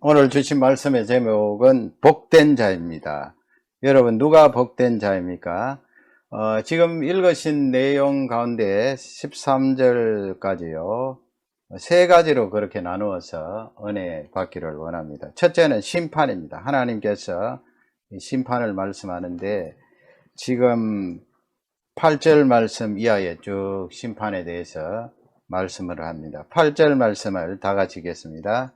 오늘 주신 말씀의 제목은 복된 자입니다. 여러분, 누가 복된 자입니까? 지금 읽으신 내용 가운데 13절까지요. 세 가지로 그렇게 나누어서 은혜 받기를 원합니다. 첫째는 심판입니다. 하나님께서 심판을 말씀하는데 지금 8절 말씀 이하에 쭉 심판에 대해서 말씀을 합니다. 8절 말씀을 다 같이 읽겠습니다.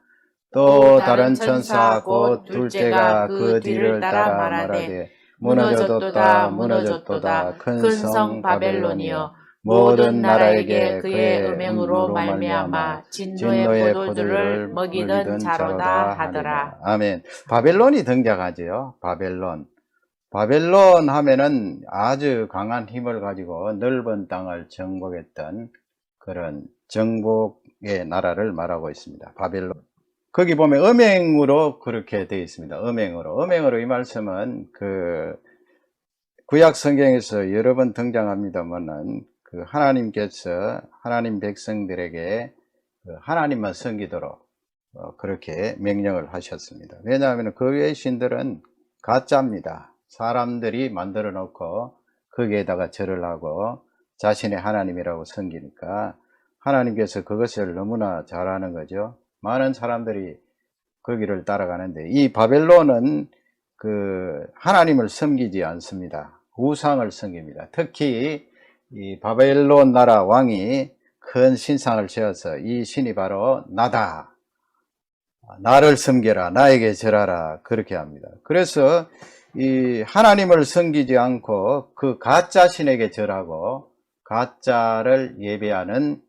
또 다른 천사 곧 둘째가 그 뒤를 따라 말하되 무너졌도다 무너졌도다 큰 성 바벨론이여 모든 나라에게 그의 음행으로 말미암아 진노의 포도주를 먹이던 자로다 하더라. 아멘. 바벨론이 등장하지요. 바벨론 하면은 아주 강한 힘을 가지고 넓은 땅을 정복했던 그런 정복의 나라를 말하고 있습니다. 바벨론. 거기 보면 음행으로 그렇게 되어 있습니다. 음행으로 이 말씀은 그 구약 성경에서 여러 번 등장합니다만은 그 하나님께서 하나님 백성들에게 하나님만 섬기도록 그렇게 명령을 하셨습니다. 왜냐하면 그 외의 신들은 가짜입니다. 사람들이 만들어 놓고 거기에다가 절을 하고 자신의 하나님이라고 섬기니까 하나님께서 그것을 너무나 잘 아는 거죠. 많은 사람들이 거기를 따라가는데 이 바벨론은 그 하나님을 섬기지 않습니다. 우상을 섬깁니다. 특히 이 바벨론 나라 왕이 큰 신상을 세워서 이 신이 바로 나다. 나를 섬겨라. 나에게 절하라. 그렇게 합니다. 그래서 이 하나님을 섬기지 않고 그 가짜 신에게 절하고 가짜를 예배하는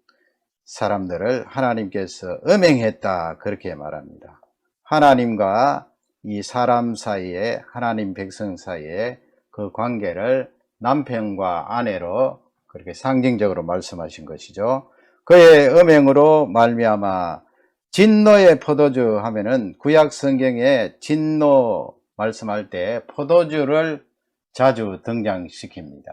사람들을 하나님께서 음행했다 그렇게 말합니다. 하나님과 이 사람 사이에 하나님 백성 사이에 그 관계를 남편과 아내로 그렇게 상징적으로 말씀하신 것이죠. 그의 음행으로 말미암아 진노의 포도주 하면은 구약 성경에 진노 말씀할 때 포도주를 자주 등장시킵니다.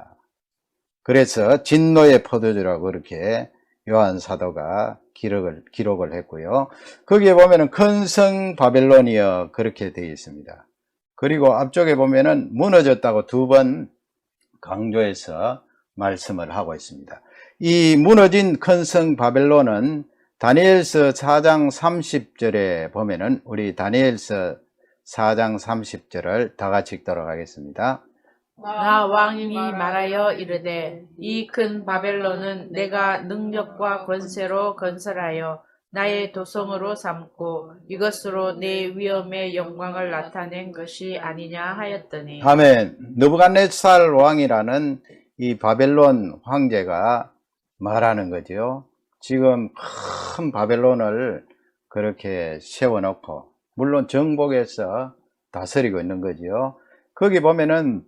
그래서 진노의 포도주라고 그렇게 요한 사도가 기록을 했고요. 거기에 보면은 큰 성 바벨론이여 그렇게 되어 있습니다. 그리고 앞쪽에 보면은 무너졌다고 두 번 강조해서 말씀을 하고 있습니다. 이 무너진 큰 성 바벨론은 다니엘서 4장 30절에 보면은 우리 다니엘서 4장 30절을 다 같이 읽도록 하겠습니다. 나 왕이 말하여 이르되 이 큰 바벨론은 내가 능력과 권세로 건설하여 나의 도성으로 삼고 이것으로 내 위엄의 영광을 나타낸 것이 아니냐 하였더니. 아멘. 느부갓네살 왕이라는 이 바벨론 황제가 말하는 거죠. 지금 큰 바벨론을 그렇게 세워놓고 물론 정복해서 다스리고 있는 거죠. 거기 보면은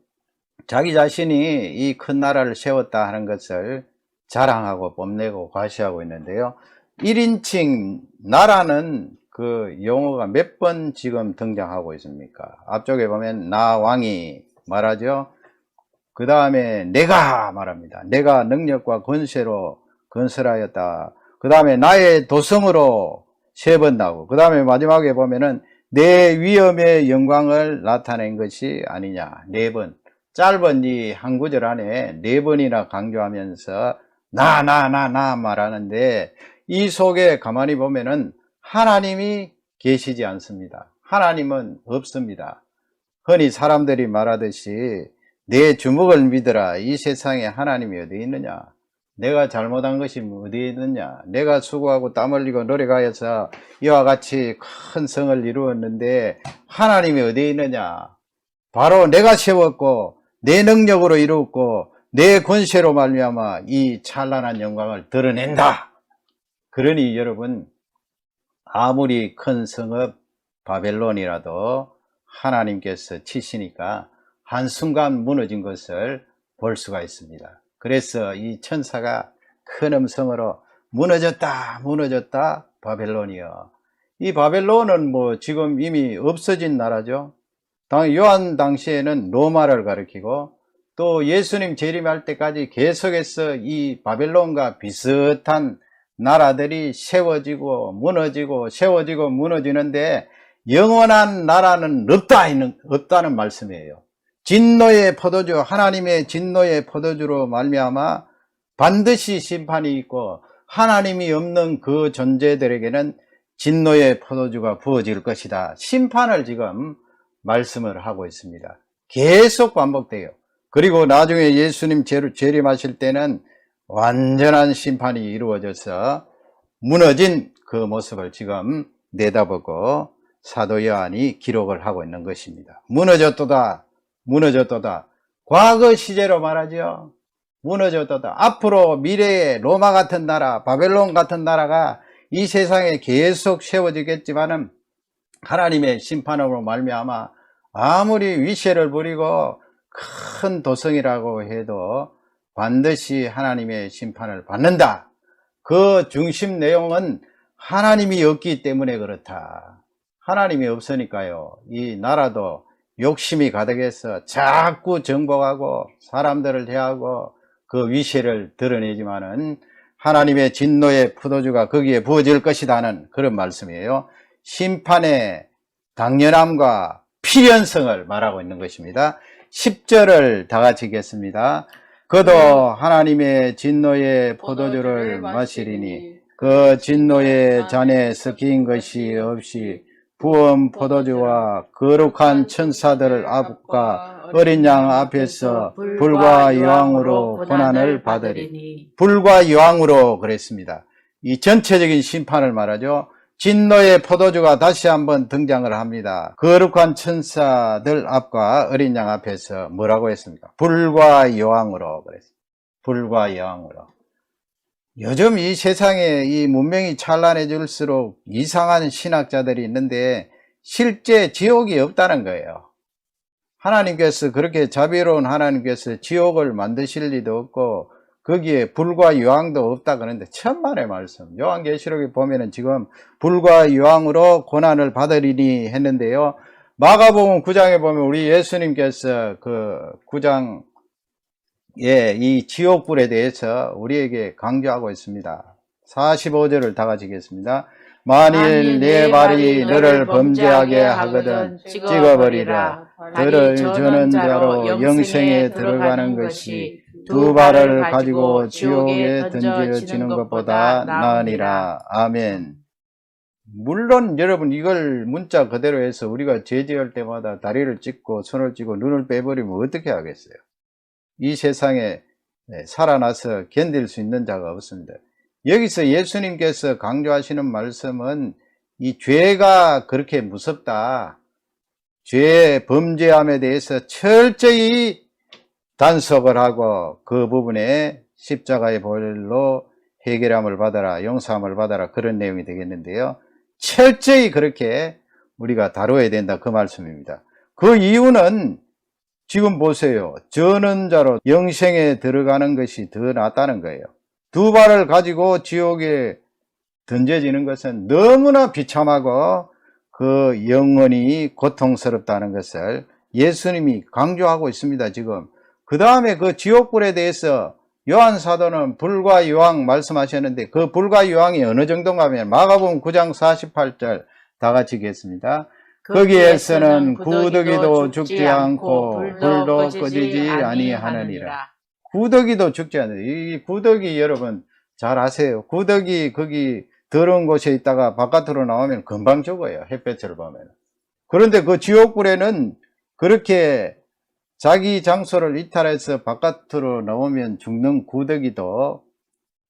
자기 자신이 이 큰 나라를 세웠다 하는 것을 자랑하고 뽐내고 과시하고 있는데요. 1인칭 나라는 그 용어가 몇 번 지금 등장하고 있습니까? 앞쪽에 보면 나 왕이 말하죠. 그 다음에 내가 말합니다. 내가 능력과 권세로 건설하였다. 그 다음에 나의 도성으로 세 번 나오고 그 다음에 마지막에 보면은 내 위엄의 영광을 나타낸 것이 아니냐. 네 번. 짧은 이 한 구절 안에 네 번이나 강조하면서 나 말하는데 이 속에 가만히 보면은 하나님이 계시지 않습니다. 하나님은 없습니다. 흔히 사람들이 말하듯이 내 주먹을 믿어라. 이 세상에 하나님이 어디 있느냐? 내가 잘못한 것이 어디 있느냐? 내가 수고하고 땀 흘리고 노력하여서 이와 같이 큰 성을 이루었는데 하나님이 어디 있느냐? 바로 내가 세웠고 내 능력으로 이루었고 내 권세로 말미암아 이 찬란한 영광을 드러낸다. 그러니 여러분 아무리 큰 성읍 바벨론이라도 하나님께서 치시니까 한순간 무너진 것을 볼 수가 있습니다. 그래서 이 천사가 큰 음성으로 무너졌다 바벨론이여. 이 바벨론은 뭐 지금 이미 없어진 나라죠. 요한 당시에는 로마를 가리키고 또 예수님 재림할 때까지 계속해서 이 바벨론과 비슷한 나라들이 세워지고 무너지고 세워지고 무너지는데 영원한 나라는 없다는 말씀이에요. 진노의 포도주, 하나님의 진노의 포도주로 말미암아 반드시 심판이 있고 하나님이 없는 그 존재들에게는 진노의 포도주가 부어질 것이다. 심판을 지금 말씀을 하고 있습니다. 계속 반복돼요. 그리고 나중에 예수님 재림하실 때는 완전한 심판이 이루어져서 무너진 그 모습을 지금 내다보고 사도 요한이 기록을 하고 있는 것입니다. 무너졌도다, 무너졌도다. 과거 시제로 말하죠. 무너졌도다. 앞으로 미래에 로마 같은 나라, 바벨론 같은 나라가 이 세상에 계속 세워지겠지만은 하나님의 심판으로 말미암아 아무리 위세를 부리고 큰 도성이라고 해도 반드시 하나님의 심판을 받는다. 그 중심 내용은 하나님이 없기 때문에 그렇다. 하나님이 없으니까요. 이 나라도 욕심이 가득해서 자꾸 정복하고 사람들을 대하고 그 위세를 드러내지만은 하나님의 진노의 포도주가 거기에 부어질 것이다는 그런 말씀이에요. 심판의 당연함과 필연성을 말하고 있는 것입니다. 10절을 다 같이 읽겠습니다. 그도 하나님의 진노의 포도주를 마시리니 그 진노의 잔에 섞인 것이 없이 부은 포도주와 거룩한 천사들 앞과 어린 양 앞에서 불과 여왕으로 고난을 받으리. 불과 여왕으로 그랬습니다. 이 전체적인 심판을 말하죠. 진노의 포도주가 다시 한번 등장을 합니다. 거룩한 천사들 앞과 어린 양 앞에서 뭐라고 했습니까? 불과 여왕으로 그랬습니다. 불과 여왕으로. 요즘 이 세상에 이 문명이 찬란해질수록 이상한 신학자들이 있는데 실제 지옥이 없다는 거예요. 하나님께서 그렇게 자비로운 하나님께서 지옥을 만드실 리도 없고 거기에 불과 유황도 없다 그러는데 천만의 말씀. 요한계시록에 보면은 지금 불과 유황으로 고난을 받으리니 했는데요. 마가복음 9장에 보면 우리 예수님께서 그 9장에 이 지옥불에 대해서 우리에게 강조하고 있습니다. 45절을 다 같이 읽겠습니다. 만일 내 발이 너를 범죄하게 하거든 찍어버리라. 너를 저는 자로 영생에 들어가는 것이 두 발을 가지고 지옥에 던져지는 것보다 나으니라. 아멘. 물론 여러분 이걸 문자 그대로 해서 우리가 죄지을 때마다 다리를 찢고 손을 찢고 눈을 빼버리면 어떻게 하겠어요? 이 세상에 살아나서 견딜 수 있는 자가 없습니다. 여기서 예수님께서 강조하시는 말씀은 이 죄가 그렇게 무섭다. 죄의 범죄함에 대해서 철저히 단속을 하고 그 부분에 십자가의 보혈로 해결함을 받아라, 용서함을 받아라 그런 내용이 되겠는데요. 철저히 그렇게 우리가 다뤄야 된다 그 말씀입니다. 그 이유는 지금 보세요. 저는 자로 영생에 들어가는 것이 더 낫다는 거예요. 두 발을 가지고 지옥에 던져지는 것은 너무나 비참하고 그 영원히 고통스럽다는 것을 예수님이 강조하고 있습니다. 지금 그 다음에 그 지옥불에 대해서 요한 사도는 불과 유황 말씀하셨는데 그 불과 유황이 어느 정도인가 하면 마가복음 9장 48절 다 같이 읽겠습니다. 거기에서는 구더기도 죽지 않고 불도 꺼지지 아니하느니라. 구더기도 죽지 않아요. 이 구더기 여러분 잘 아세요. 구더기 거기 더러운 곳에 있다가 바깥으로 나오면 금방 죽어요. 햇볕을 보면. 그런데 그 지옥불에는 그렇게 자기 장소를 이탈해서 바깥으로 나오면 죽는 구더기도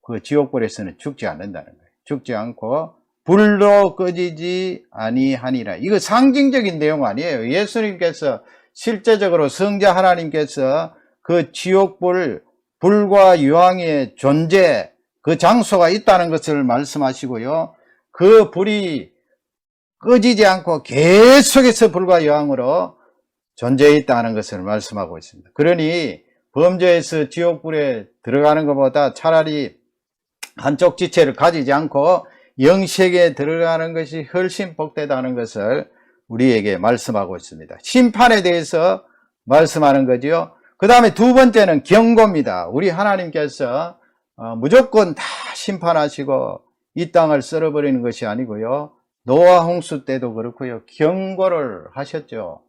그 지옥불에서는 죽지 않는다는 거예요. 죽지 않고 불도 꺼지지 아니하니라. 이거 상징적인 내용 아니에요. 예수님께서 실제적으로 성자 하나님께서 그 지옥불, 불과 유황의 존재, 그 장소가 있다는 것을 말씀하시고요. 그 불이 꺼지지 않고 계속해서 불과 유황으로 존재해 있다는 것을 말씀하고 있습니다. 그러니 범죄에서 지옥불에 들어가는 것보다 차라리 한쪽 지체를 가지지 않고 영생에 들어가는 것이 훨씬 복되다는 것을 우리에게 말씀하고 있습니다. 심판에 대해서 말씀하는 거지요. 그 다음에 두 번째는 경고입니다. 우리 하나님께서 무조건 다 심판하시고 이 땅을 썰어버리는 것이 아니고요. 노아 홍수 때도 그렇고요. 경고를 하셨죠.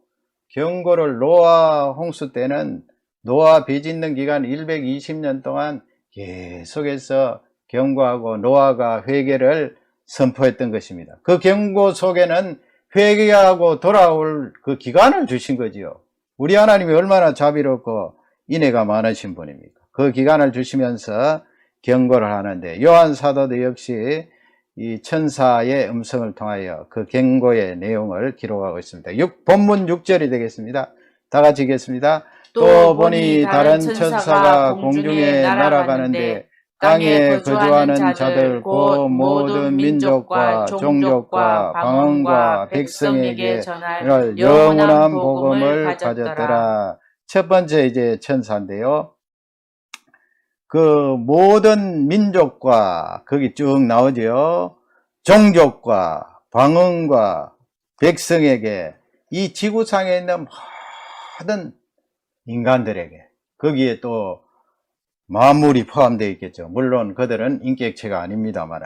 경고를 노아 홍수 때는 노아 빚 있는 기간 120년 동안 계속해서 경고하고 노아가 회개를 선포했던 것입니다. 그 경고 속에는 회개하고 돌아올 그 기간을 주신 거지요. 우리 하나님이 얼마나 자비롭고 인애가 많으신 분입니까? 그 기간을 주시면서 경고를 하는데, 요한 사도도 역시 이 천사의 음성을 통하여 그 경고의 내용을 기록하고 있습니다. 본문 6절이 되겠습니다. 다 같이 읽겠습니다. 또 보니 다른 천사가 공중에 날아가는데 땅에 거주하는 자들 곧 모든 민족과 종족과 방언과 백성에게 전할 영원한 복음을 가졌더라. 첫 번째 이제 천사인데요. 그 모든 민족과 거기 쭉 나오죠. 종족과 방언과 백성에게, 이 지구상에 있는 모든 인간들에게, 거기에 또 만물이 포함되어 있겠죠. 물론 그들은 인격체가 아닙니다만,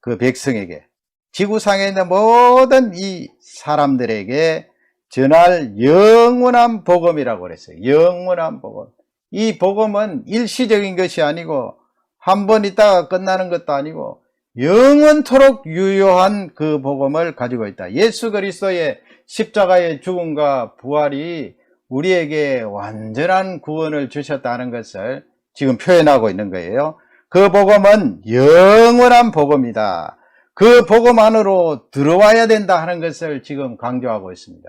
그 백성에게, 지구상에 있는 모든 이 사람들에게 전할 영원한 복음이라고 그랬어요. 영원한 복음. 이 복음은 일시적인 것이 아니고 한 번 있다가 끝나는 것도 아니고 영원토록 유효한 그 복음을 가지고 있다. 예수 그리스도의 십자가의 죽음과 부활이 우리에게 완전한 구원을 주셨다는 것을 지금 표현하고 있는 거예요. 그 복음은 영원한 복음이다. 그 복음 안으로 들어와야 된다 하는 것을 지금 강조하고 있습니다.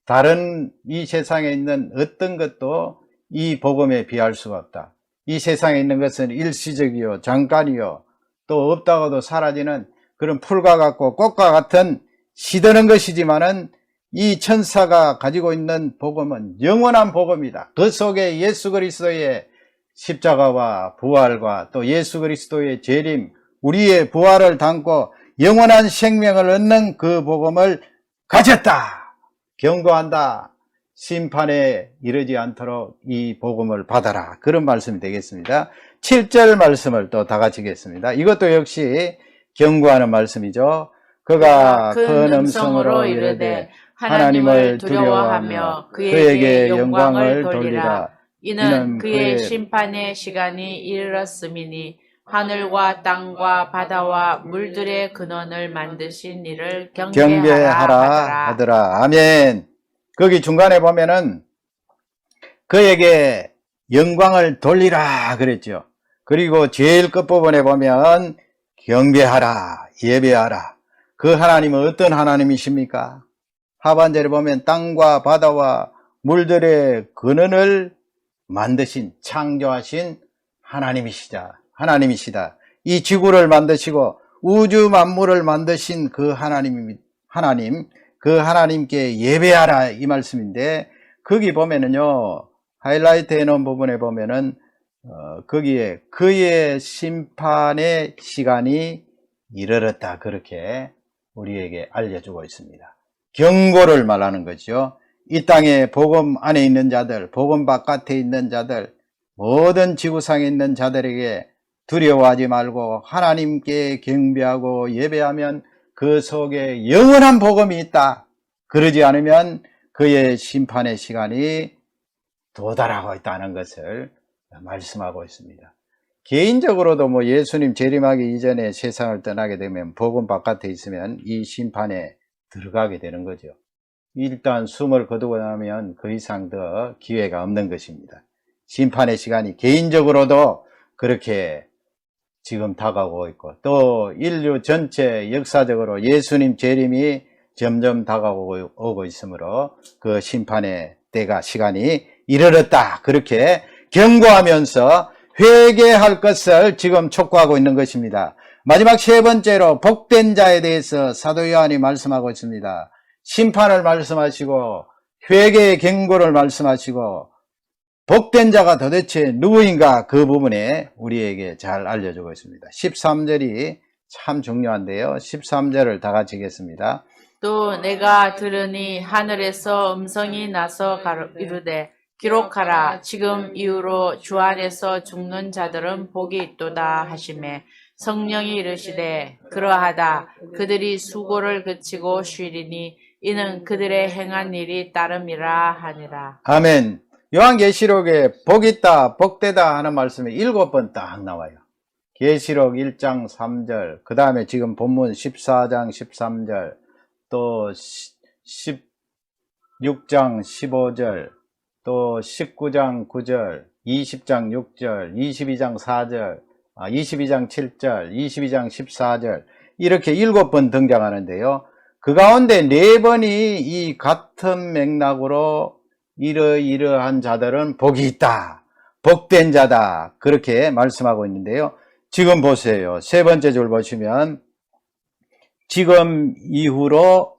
다른 이 세상에 있는 어떤 것도 이 복음에 비할 수가 없다. 이 세상에 있는 것은 일시적이요, 잠깐이요, 또 없다가도 사라지는 그런 풀과 같고 꽃과 같은 시드는 것이지만은, 이 천사가 가지고 있는 복음은 영원한 복음이다. 그 속에 예수 그리스도의 십자가와 부활과 또 예수 그리스도의 재림, 우리의 부활을 담고 영원한 생명을 얻는 그 복음을 가졌다. 경고한다. 심판에 이르지 않도록 이 복음을 받아라. 그런 말씀이 되겠습니다. 7절 말씀을 또 다 같이 읽겠습니다. 이것도 역시 경고하는 말씀이죠. 그가 큰 음성으로 이르되 하나님을 두려워하며 그에게 영광을 돌리라. 이는 그의 심판의 시간이 이르렀음이니 하늘과 땅과 바다와 물들의 근원을 만드신 이를 경배하라 하더라. 아멘. 거기 중간에 보면은 그에게 영광을 돌리라 그랬죠. 그리고 제일 끝부분에 보면 경배하라, 예배하라. 그 하나님은 어떤 하나님이십니까? 하반절에 보면 땅과 바다와 물들의 근원을 만드신, 창조하신 하나님이시다. 이 지구를 만드시고 우주 만물을 만드신 그 하나님, 그 하나님께 예배하라, 이 말씀인데, 거기 보면은요, 하이라이트 해놓은 부분에 보면은 거기에 그의 심판의 시간이 이르렀다, 그렇게 우리에게 알려주고 있습니다. 경고를 말하는 거죠. 이 땅에 복음 안에 있는 자들, 복음 바깥에 있는 자들, 모든 지구상에 있는 자들에게 두려워하지 말고 하나님께 경배하고 예배하면 그 속에 영원한 복음이 있다. 그러지 않으면 그의 심판의 시간이 도달하고 있다는 것을 말씀하고 있습니다. 개인적으로도 뭐 예수님 재림하기 이전에 세상을 떠나게 되면 복음 바깥에 있으면 이 심판에 들어가게 되는 거죠. 일단 숨을 거두고 나면 그 이상 더 기회가 없는 것입니다. 심판의 시간이 개인적으로도 그렇게 지금 다가오고 있고, 또 인류 전체 역사적으로 예수님 재림이 점점 다가오고 있으므로 그 심판의 때가, 시간이 이르렀다, 그렇게 경고하면서 회개할 것을 지금 촉구하고 있는 것입니다. 마지막 세 번째로 복된 자에 대해서 사도 요한이 말씀하고 있습니다. 심판을 말씀하시고 회개의 경고를 말씀하시고 복된 자가 도대체 누구인가, 그 부분에 우리에게 잘 알려주고 있습니다. 13절이 참 중요한데요. 13절을 다 같이 읽겠습니다. 또 내가 들으니 하늘에서 음성이 나서 이르되 기록하라. 지금 이후로 주 안에서 죽는 자들은 복이 있도다 하시매 성령이 이르시되 그러하다 그들이 수고를 그치고 쉬리니 이는 그들의 행한 일이 따름이라 하니라. 아멘. 요한계시록에 복 있다, 복되다 하는 말씀이 7번 딱 나와요. 계시록 1장 3절, 그 다음에 지금 본문 14장 13절, 또 16장 15절, 또 19장 9절, 20장 6절, 22장 4절, 22장 7절, 22장 14절, 이렇게 7번 등장하는데요. 그 가운데 4번이 이 같은 맥락으로 이러이러한 자들은 복이 있다, 복된 자다, 그렇게 말씀하고 있는데요. 지금 보세요. 세 번째 줄 보시면 지금 이후로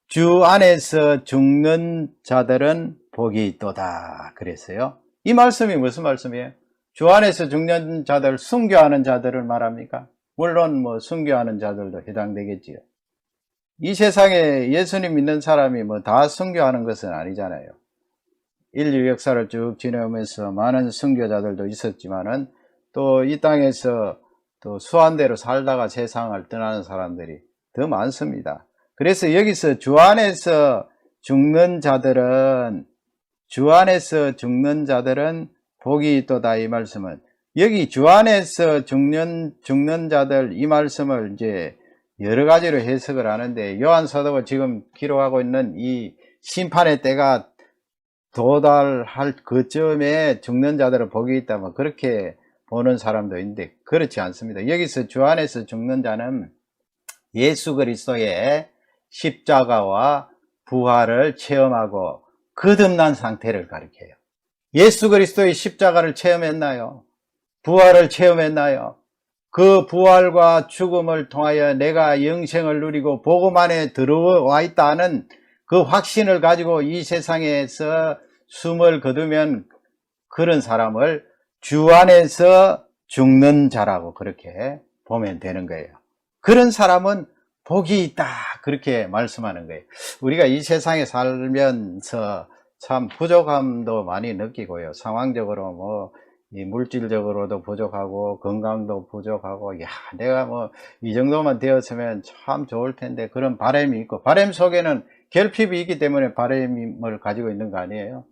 주 안에서 죽는 자들은 복이 있도다 그랬어요. 이 말씀이 무슨 말씀이에요? 주 안에서 죽는 자들, 순교하는 자들을 말합니까? 물론 뭐 순교하는 자들도 해당되겠지요. 이 세상에 예수님 믿는 사람이 뭐 다 순교하는 것은 아니잖아요. 인류 역사를 쭉 지내오면서 많은 순교자들도 있었지만은 또 이 땅에서 또 수한대로 살다가 세상을 떠나는 사람들이 더 많습니다. 그래서 여기서 주 안에서 죽는 자들은 복이 있도다 이 말씀은, 여기 주 안에서 죽는 자들 이 말씀을 이제 여러 가지로 해석을 하는데, 요한 사도가 지금 기록하고 있는 이 심판의 때가 도달할 그쯤에 죽는 자들은 복이 있다면 그렇게 보는 사람도 있는데 그렇지 않습니다. 여기서 주 안에서 죽는 자는 예수 그리스도의 십자가와 부활을 체험하고 거듭난 상태를 가리켜요. 예수 그리스도의 십자가를 체험했나요? 부활을 체험했나요? 그 부활과 죽음을 통하여 내가 영생을 누리고 복음 안에 들어와 있다는 그 확신을 가지고 이 세상에서 숨을 거두면 그런 사람을 주 안에서 죽는 자라고 그렇게 보면 되는 거예요. 그런 사람은 복이 있다 그렇게 말씀하는 거예요. 우리가 이 세상에 살면서 참 부족함도 많이 느끼고요. 상황적으로 뭐 이 물질적으로도 부족하고 건강도 부족하고, 야 내가 뭐 이 정도만 되었으면 참 좋을 텐데, 그런 바람이 있고, 바람 속에는 결핍이 있기 때문에 바람을 가지고 있는 거 아니에요?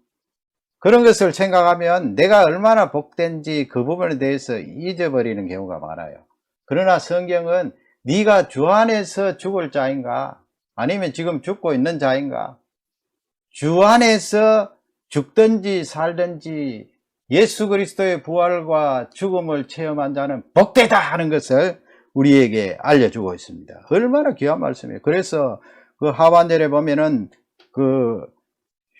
그런 것을 생각하면 내가 얼마나 복된지 그 부분에 대해서 잊어버리는 경우가 많아요. 그러나 성경은 네가 주 안에서 죽을 자인가, 아니면 지금 죽고 있는 자인가, 주 안에서 죽든지 살든지 예수 그리스도의 부활과 죽음을 체험한 자는 복되다 하는 것을 우리에게 알려주고 있습니다. 얼마나 귀한 말씀이에요. 그래서 그 하반절에 보면은 그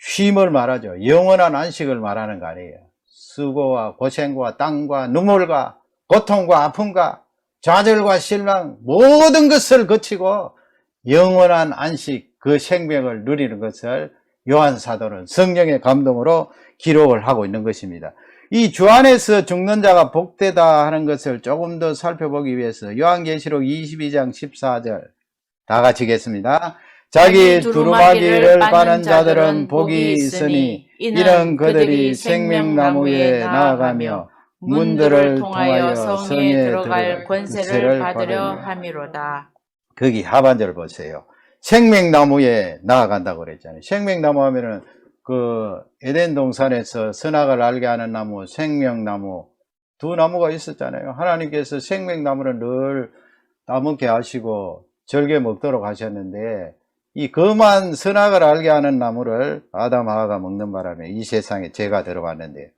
쉼을 말하죠. 영원한 안식을 말하는 거 아니에요. 수고와 고생과 땀과 눈물과 고통과 아픔과 좌절과 실망 모든 것을 거치고 영원한 안식, 그 생명을 누리는 것을 요한 사도는 성령의 감동으로 기록을 하고 있는 것입니다. 이 주 안에서 죽는 자가 복되다 하는 것을 조금 더 살펴보기 위해서 요한계시록 22장 14절 다 같이 읽겠습니다. 자기 두루마기를 빠는 자들은 복이 있으니 이는 그들이 생명나무에 나아가며 문들을 통하여 성에 들어갈 권세를 받으려 함이로다. 거기 하반절 보세요. 생명나무에 나아간다고 그랬잖아요. 생명나무 하면은 그 에덴 동산에서 선악을 알게 하는 나무, 생명나무, 두 나무가 있었잖아요. 하나님께서 생명나무를 늘 따먹게 하시고 절개 먹도록 하셨는데, 이 검한 선악을 알게 하는 나무를 아담 하와가 먹는 바람에 이 세상에 죄가 들어왔는데,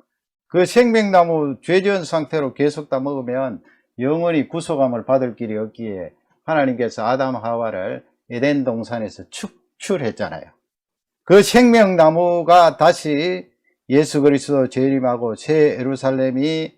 그 생명나무 죄 지은 상태로 계속 따먹으면 영원히 구속함을 받을 길이 없기에 하나님께서 아담 하와를 에덴 동산에서 축출했잖아요. 그 생명나무가 다시 예수 그리스도 재림하고 새 예루살렘이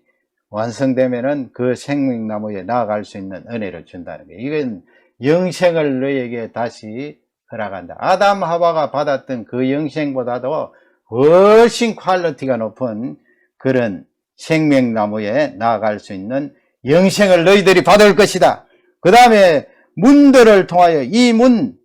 완성되면은 그 생명나무에 나아갈 수 있는 은혜를 준다는 거예요. 이건 영생을 너에게 다시 허락한다. 아담 하와가 받았던 그 영생보다도 훨씬 퀄리티가 높은 그런 생명나무에 나아갈 수 있는 영생을 너희들이 받을 것이다. 그 다음에 문들을 통하여, 이 문,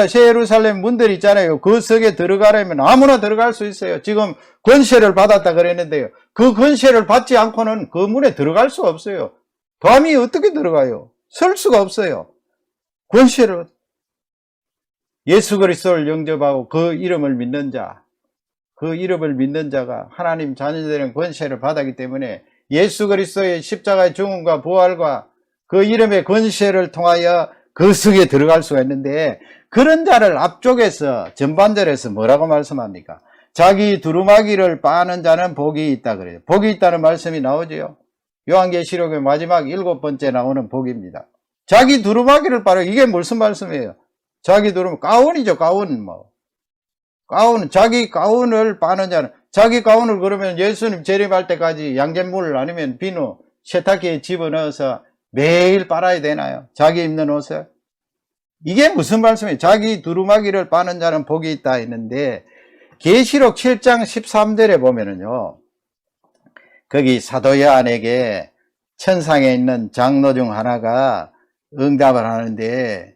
새 예루살렘 문들이 있잖아요. 그 속에 들어가려면 아무나 들어갈 수 있어요. 지금 권세를 받았다 그랬는데요. 그 권세를 받지 않고는 그 문에 들어갈 수 없어요. 감이 어떻게 들어가요? 설 수가 없어요. 권세를 예수 그리스도를 영접하고 그 이름을 믿는 자, 그 이름을 믿는 자가 하나님 자녀들의 권세를 받았기 때문에 예수 그리스도의 십자가의 죽음과 부활과 그 이름의 권세를 통하여 그 속에 들어갈 수가 있는데, 그런 자를 앞쪽에서 전반절에서 뭐라고 말씀합니까? 자기 두루마기를 빠는 자는 복이 있다 그래요. 복이 있다는 말씀이 나오죠. 요한계시록의 마지막 7번째 나오는 복입니다. 자기 두루마기를 빠르, 이게 무슨 말씀이에요? 자기 두루마기, 가운이죠, 가운. 가운, 자기 가운을 빠는 자는, 자기 가운을 그러면 예수님 재림할 때까지 양잿물 아니면 비누, 세탁기에 집어넣어서 매일 빨아야 되나요? 자기 입는 옷을? 이게 무슨 말씀이에요? 자기 두루마기를 빠는 자는 복이 있다 했는데, 계시록 7장 13절에 보면은요, 거기 사도 요한에게 천상에 있는 장로 중 하나가 응답을 하는데,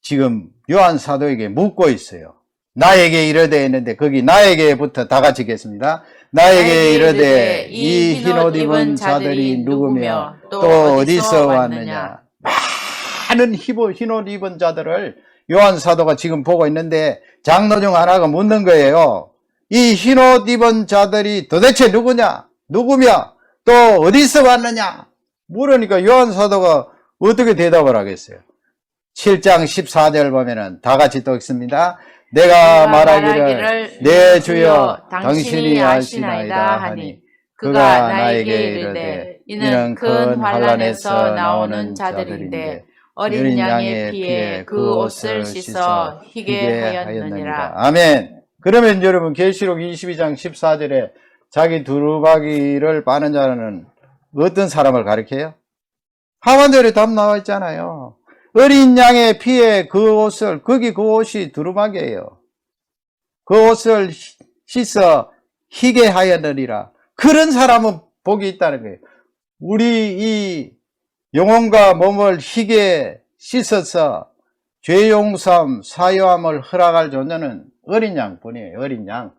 지금 요한 사도에게 묻고 있어요. 나에게 이르되 했는데, 거기 나에게부터 다 같이 읽겠습니다. 나에게 이르되 이 흰옷 입은 자들이 누구며 또 어디서 왔느냐. 많은 흰옷 입은 자들을 요한 사도가 지금 보고 있는데, 장로 중 하나가 묻는 거예요. 이 흰옷 입은 자들이 도대체 누구냐? 누구며 또 어디서 왔느냐? 물으니까 요한 사도가 어떻게 대답을 하겠어요? 7장 14절 보면은 다 같이 또 읽습니다. 내가 말하기를 내 주여 당신이 아시나이다 하니 그가 나에게 이르되 이는 큰 환난에서 나오는 자들인데 어린 양의 피에 그 옷을 씻어 희게 하였느니라. 아멘. 그러면 여러분 계시록 22장 14절에 자기 두루마기를 빠는 자는 어떤 사람을 가리켜요? 하반절에 답 나와 있잖아요. 어린 양의 피에 그 옷을, 거기 그 옷이 두루마기예요. 그 옷을 씻어 희게 하였느니라. 그런 사람은 복이 있다는 거예요. 우리 이 영혼과 몸을 희게 씻어서 죄용삼, 사유함을 허락할 존재는 어린 양뿐이에요. 어린 양.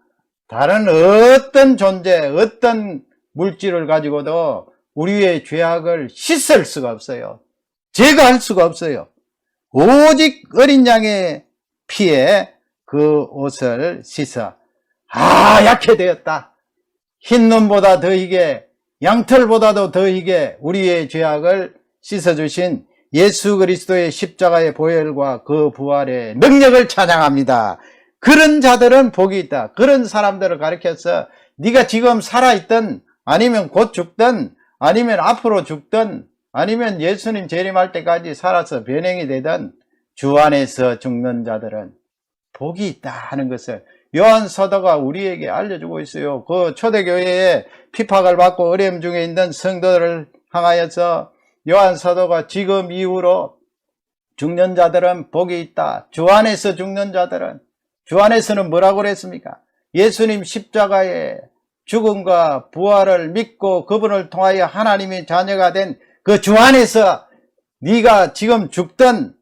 다른 어떤 존재, 어떤 물질을 가지고도 우리의 죄악을 씻을 수가 없어요. 제거할 수가 없어요. 오직 어린 양의 피에 그 옷을 씻어 하얗게 되었다. 흰 눈보다 더 희게, 양털보다도 더 희게 우리의 죄악을 씻어주신 예수 그리스도의 십자가의 보혈과 그 부활의 능력을 찬양합니다. 그런 자들은 복이 있다. 그런 사람들을 가리켜서 네가 지금 살아있든 아니면 곧 죽든 아니면 앞으로 죽든 아니면 예수님 재림할 때까지 살아서 변행이 되든 주 안에서 죽는 자들은 복이 있다 하는 것을 요한 사도가 우리에게 알려주고 있어요. 그 초대교회에 핍박을 받고 어려움 중에 있는 성도들을 향하여서 요한 사도가 지금 이후로 죽는 자들은 복이 있다. 주 안에서 죽는 자들은, 주 안에서는 뭐라고 그랬습니까? 예수님 십자가의 죽음과 부활을 믿고 그분을 통하여 하나님의 자녀가 된 그 주 안에서 네가 지금 죽든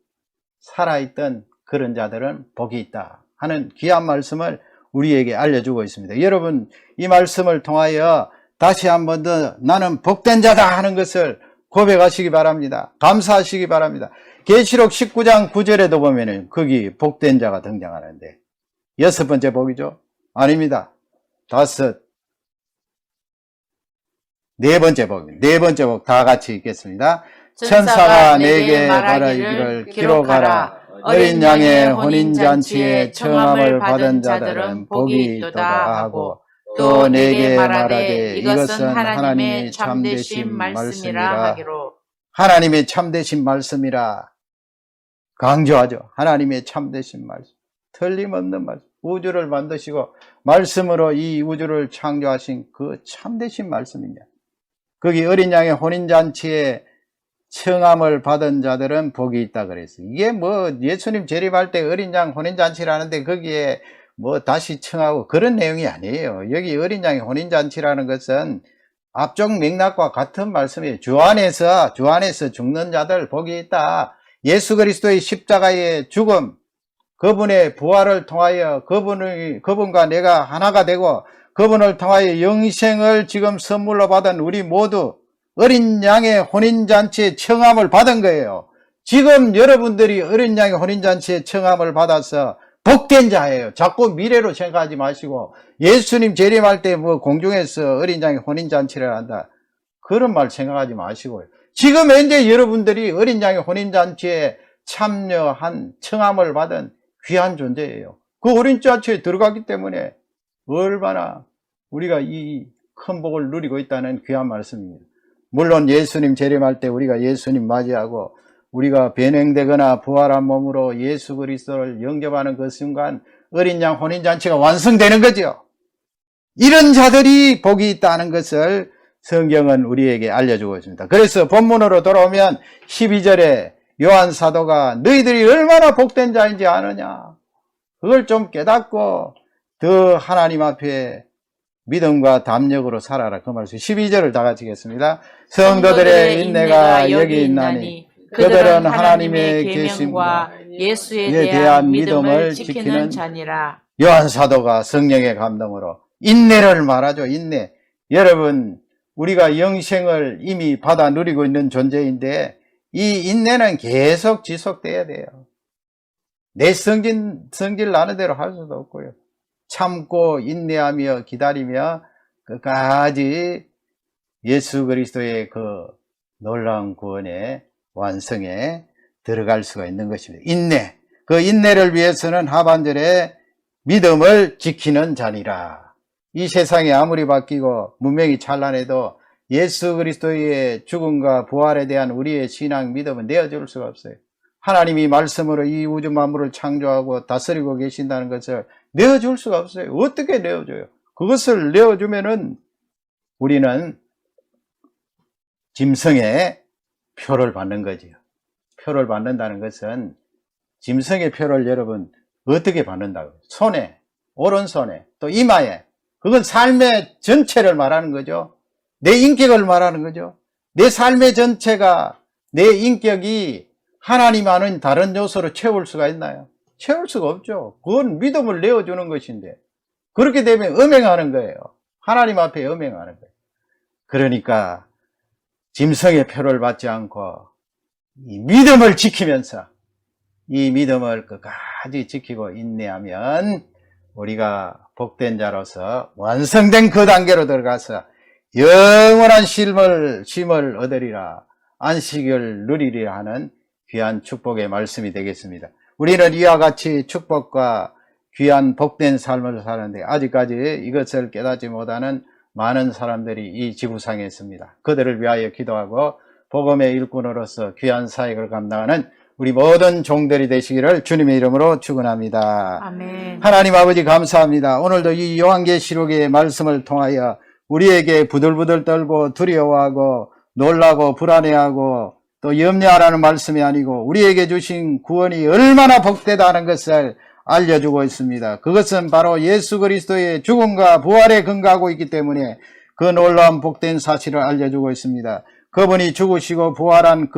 살아있든 그런 자들은 복이 있다 하는 귀한 말씀을 우리에게 알려주고 있습니다. 여러분, 이 말씀을 통하여 다시 한 번 더 나는 복된 자다 하는 것을 고백하시기 바랍니다. 감사하시기 바랍니다. 계시록 19장 9절에도 보면은 거기 복된 자가 등장하는데 6번째 복이죠? 아닙니다. 4번째 복입니다. 4번째 복 다 같이 읽겠습니다. 천사가 내게 말하기를 기록하라. 어린 양의 혼인잔치에 청함을 받은 자들은 복이 있도다 하고 또 내게 말하되 이것은 하나님의 참되신 말씀이라 하기로. 하나님의 참되신 말씀이라 강조하죠. 하나님의 참되신 말씀, 틀림없는 말씀. 우주를 만드시고 말씀으로 이 우주를 창조하신 그 참되신 말씀이냐. 거기 어린 양의 혼인잔치에 청함을 받은 자들은 복이 있다 그랬어요. 이게 뭐 예수님 재림할 때 어린 양 혼인잔치라는데 거기에 뭐 다시 청하고 그런 내용이 아니에요. 여기 어린 양의 혼인잔치라는 것은 앞쪽 맥락과 같은 말씀이에요. 주 안에서 죽는 자들 복이 있다. 예수 그리스도의 십자가의 죽음, 그분의 부활을 통하여 그분과 내가 하나가 되고 그분을 통하여 영생을 지금 선물로 받은 우리 모두 어린 양의 혼인잔치에 청함을 받은 거예요. 지금 여러분들이 어린 양의 혼인잔치에 청함을 받아서 복된 자예요. 자꾸 미래로 생각하지 마시고 예수님 재림할 때 뭐 공중에서 어린 양의 혼인잔치를 한다. 그런 말 생각하지 마시고요. 지금 현재 여러분들이 어린 양의 혼인잔치에 참여한 청함을 받은 귀한 존재예요. 그 어린잔치에 들어가기 때문에 얼마나 우리가 이 큰 복을 누리고 있다는 귀한 말씀입니다. 물론 예수님 재림할 때 우리가 예수님 맞이하고 우리가 변행되거나 부활한 몸으로 예수 그리스도를 영접하는 그 순간 어린 양 혼인잔치가 완성되는 거죠. 이런 자들이 복이 있다는 것을 성경은 우리에게 알려주고 있습니다. 그래서 본문으로 돌아오면 12절에 요한 사도가 너희들이 얼마나 복된 자인지 아느냐, 그걸 좀 깨닫고 더 하나님 앞에 믿음과 담력으로 살아라. 그 말씀 12절을 다 같이 읽겠습니다. 성도들의 인내가 여기 있나니 그들은 하나님의 계심과 예수에 대한 믿음을 지키는 자니라. 요한 사도가 성령의 감동으로 인내를 말하죠. 인내. 여러분, 우리가 영생을 이미 받아 누리고 있는 존재인데 이 인내는 계속 지속돼야 돼요. 내 성질 나는 대로 할 수도 없고요. 참고 인내하며 기다리며 끝까지 예수 그리스도의 그 놀라운 구원의 완성에 들어갈 수가 있는 것입니다. 인내. 그 인내를 위해서는 하반절에 믿음을 지키는 자니라. 이 세상이 아무리 바뀌고 문명이 찬란해도 예수 그리스도의 죽음과 부활에 대한 우리의 신앙 믿음은 내어줄 수가 없어요. 하나님이 말씀으로 이 우주 만물을 창조하고 다스리고 계신다는 것을 내어줄 수가 없어요. 어떻게 내어줘요? 그것을 내어주면은 우리는 짐승의 표를 받는 거지요. 표를 받는다는 것은 짐승의 표를 여러분 어떻게 받는다고요? 손에, 오른손에, 또 이마에. 그건 삶의 전체를 말하는 거죠. 내 인격을 말하는 거죠. 내 삶의 전체가, 내 인격이 하나님 아는 다른 요소로 채울 수가 있나요? 채울 수가 없죠. 그건 믿음을 내어주는 것인데 그렇게 되면 음행하는 거예요. 하나님 앞에 음행하는 거예요. 그러니까 짐승의 표를 받지 않고 이 믿음을 지키면서 이 믿음을 끝까지 지키고 인내하면 우리가 복된 자로서 완성된 그 단계로 들어가서 영원한 쉼을 얻으리라, 안식을 누리리라 하는 귀한 축복의 말씀이 되겠습니다. 우리는 이와 같이 축복과 귀한 복된 삶을 사는데 아직까지 이것을 깨닫지 못하는 많은 사람들이 이 지구상에 있습니다. 그들을 위하여 기도하고 복음의 일꾼으로서 귀한 사역을 감당하는 우리 모든 종들이 되시기를 주님의 이름으로 축원합니다. 아멘. 하나님 아버지 감사합니다. 오늘도 이 요한계시록의 말씀을 통하여 우리에게 부들부들 떨고 두려워하고 놀라고 불안해하고 또 염려하라는 말씀이 아니고 우리에게 주신 구원이 얼마나 복되다는 것을 알려주고 있습니다. 그것은 바로 예수 그리스도의 죽음과 부활에 근거하고 있기 때문에 그 놀라운 복된 사실을 알려주고 있습니다. 그분이 죽으시고 부활한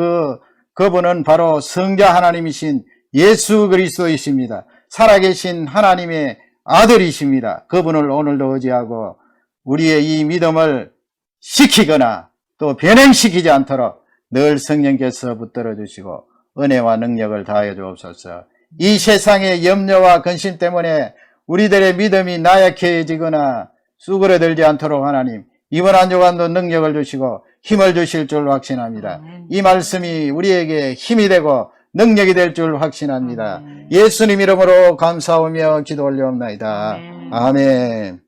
그분은 바로 성자 하나님이신 예수 그리스도이십니다. 살아계신 하나님의 아들이십니다. 그분을 오늘도 의지하고 우리의 이 믿음을 시키거나 또 변행시키지 않도록 늘 성령께서 붙들어 주시고 은혜와 능력을 다하여 주옵소서. 이 세상의 염려와 근심 때문에 우리들의 믿음이 나약해지거나 수그러들지 않도록 하나님 이번 한 주간도 능력을 주시고 힘을 주실 줄 확신합니다. 이 말씀이 우리에게 힘이 되고 능력이 될 줄 확신합니다. 예수님 이름으로 감사하며 기도 올려옵나이다. 아멘.